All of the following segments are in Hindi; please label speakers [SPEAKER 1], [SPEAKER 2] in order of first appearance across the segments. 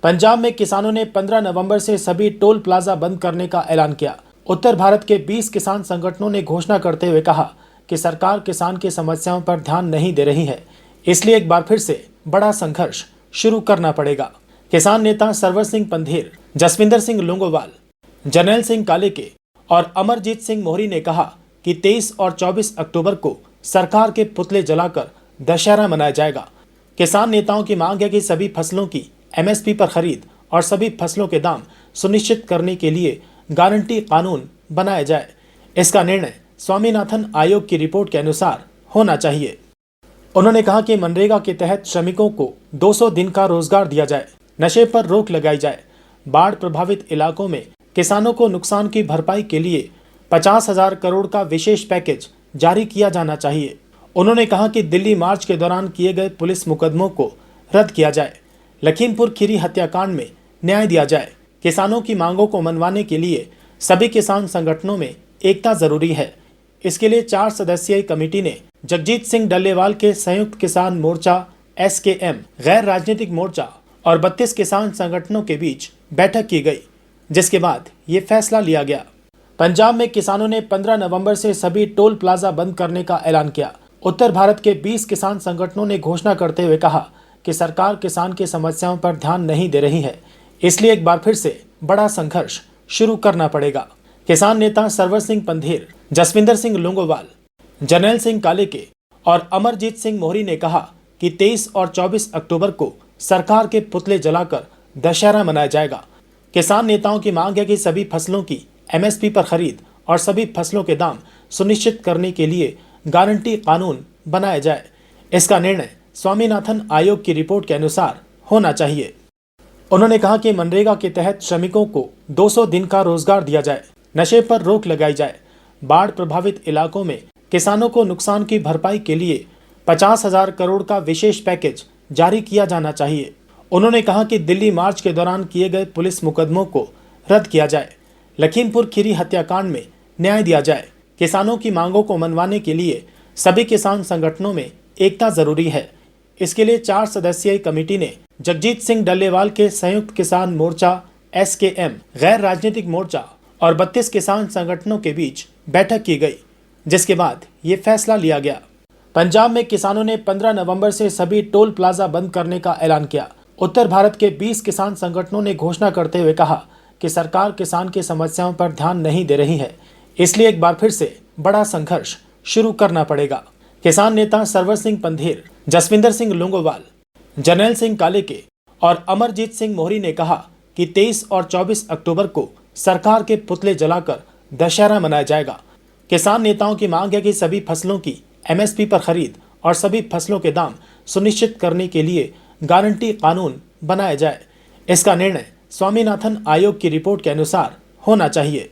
[SPEAKER 1] पंजाब में किसानों ने 15 नवंबर से सभी टोल प्लाजा बंद करने का ऐलान किया। उत्तर भारत के 20 किसान संगठनों ने घोषणा करते हुए कहा कि सरकार किसान की समस्याओं पर ध्यान नहीं दे रही है, इसलिए एक बार फिर से बड़ा संघर्ष शुरू करना पड़ेगा। किसान नेता सरवर सिंह पंधेर, जसविंदर सिंह लोंगोवाल, जरनैल सिंह कालेके और अमरजीत सिंह मोहरी ने कहा कि 23 और 24 अक्टूबर को सरकार के पुतले जलाकर दशहरा मनाया जाएगा। किसान नेताओं की मांग है कि सभी फसलों की एमएसपी पर खरीद और सभी फसलों के दाम सुनिश्चित करने के लिए गारंटी कानून बनाया जाए। इसका निर्णय स्वामीनाथन आयोग की रिपोर्ट के अनुसार होना चाहिए। उन्होंने कहा कि मनरेगा के तहत श्रमिकों को 200 दिन का रोजगार दिया जाए, नशे पर रोक लगाई जाए, बाढ़ प्रभावित इलाकों में किसानों को नुकसान की भरपाई के लिए 50,000 करोड़ का विशेष पैकेज जारी किया जाना चाहिए। उन्होंने कहा कि दिल्ली मार्च के दौरान किए गए पुलिस मुकदमों को रद्द किया जाए, लखीमपुर खीरी हत्याकांड में न्याय दिया जाए। किसानों की मांगों को मनवाने के लिए सभी किसान संगठनों में एकता जरूरी है। इसके लिए 4 सदस्यीय कमेटी ने जगजीत सिंह डल्लेवाल के संयुक्त किसान मोर्चा SKM, गैर राजनीतिक मोर्चा और 32 किसान संगठनों के बीच बैठक की गई, जिसके बाद ये फैसला लिया गया। पंजाब में किसानों ने 15 नवंबर से सभी टोल प्लाजा बंद करने का ऐलान किया। उत्तर भारत के 20 किसान संगठनों ने घोषणा करते हुए कहा कि सरकार किसान की समस्याओं पर ध्यान नहीं दे रही है, इसलिए एक बार फिर से बड़ा संघर्ष शुरू करना पड़ेगा। किसान नेता सरवर सिंह पंधेर, जसविंदर सिंह लोंगोवाल, जरनैल सिंह कालेके और अमरजीत सिंह मोहरी ने कहा कि 23 और 24 अक्टूबर को सरकार के पुतले जलाकर दशहरा मनाया जाएगा। किसान नेताओं की मांग है कि सभी फसलों की एमएसपी पर खरीद और सभी फसलों के दाम सुनिश्चित करने के लिए गारंटी कानून बनाया जाए। इसका निर्णय स्वामीनाथन आयोग की रिपोर्ट के अनुसार होना चाहिए। उन्होंने कहा कि मनरेगा के तहत श्रमिकों को 200 दिन का रोजगार दिया जाए, नशे पर रोक लगाई जाए, बाढ़ प्रभावित इलाकों में किसानों को नुकसान की भरपाई के लिए 50,000 करोड़ का विशेष पैकेज जारी किया जाना चाहिए। उन्होंने कहा कि दिल्ली मार्च के दौरान किए गए पुलिस मुकदमों को रद्द किया जाए, लखीमपुर खीरी हत्याकांड में न्याय दिया जाए। किसानों की मांगों को मनवाने के लिए सभी किसान संगठनों में एकता जरूरी है। इसके लिए 4 सदस्यीय कमेटी ने जगजीत सिंह डल्लेवाल के संयुक्त किसान मोर्चा SKM, गैर राजनीतिक मोर्चा और 32 किसान संगठनों के बीच बैठक की गई, जिसके बाद ये फैसला लिया गया। पंजाब में किसानों ने 15 नवंबर से सभी टोल प्लाजा बंद करने का ऐलान किया। उत्तर भारत के 20 किसान संगठनों ने घोषणा करते हुए कहा कि सरकार किसान की समस्याओं पर ध्यान नहीं दे रही है, इसलिए एक बार फिर से बड़ा संघर्ष शुरू करना पड़ेगा। किसान नेता सरवर सिंह पंधेर, जसविंदर सिंह लोंगोवाल, जरनैल सिंह कालेके और अमरजीत सिंह मोहरी ने कहा कि 23 और 24 अक्टूबर को सरकार के पुतले जलाकर दशहरा मनाया जाएगा। किसान नेताओं की मांग है कि सभी फसलों की एमएसपी पर खरीद और सभी फसलों के दाम सुनिश्चित करने के लिए गारंटी कानून बनाया जाए। इसका निर्णय स्वामीनाथन आयोग की रिपोर्ट के अनुसार होना चाहिए।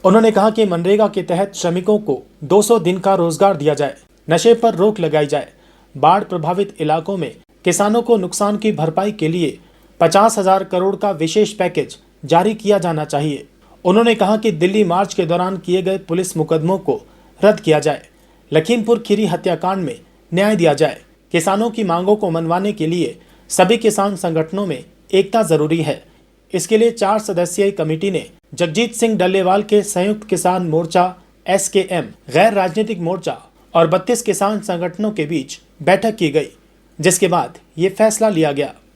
[SPEAKER 1] उन्होंने कहा कि मनरेगा के तहत श्रमिकों को 200 दिन का रोजगार दिया जाए, नशे पर रोक लगाई जाए, बाढ़ प्रभावित इलाकों में किसानों को नुकसान की भरपाई के लिए 50,000 करोड़ का विशेष पैकेज जारी किया जाना चाहिए। उन्होंने कहा कि दिल्ली मार्च के दौरान किए गए पुलिस मुकदमों को रद्द किया जाए, लखीमपुर खीरी हत्याकांड में न्याय दिया जाए। किसानों की मांगों को मनवाने के लिए सभी किसान संगठनों में एकता जरूरी है। इसके लिए 4 सदस्यीय कमेटी ने जगजीत सिंह डल्लेवाल के संयुक्त किसान मोर्चा SKM, गैर राजनीतिक मोर्चा और 32 किसान संगठनों के बीच बैठक की गई, जिसके बाद ये फैसला लिया गया।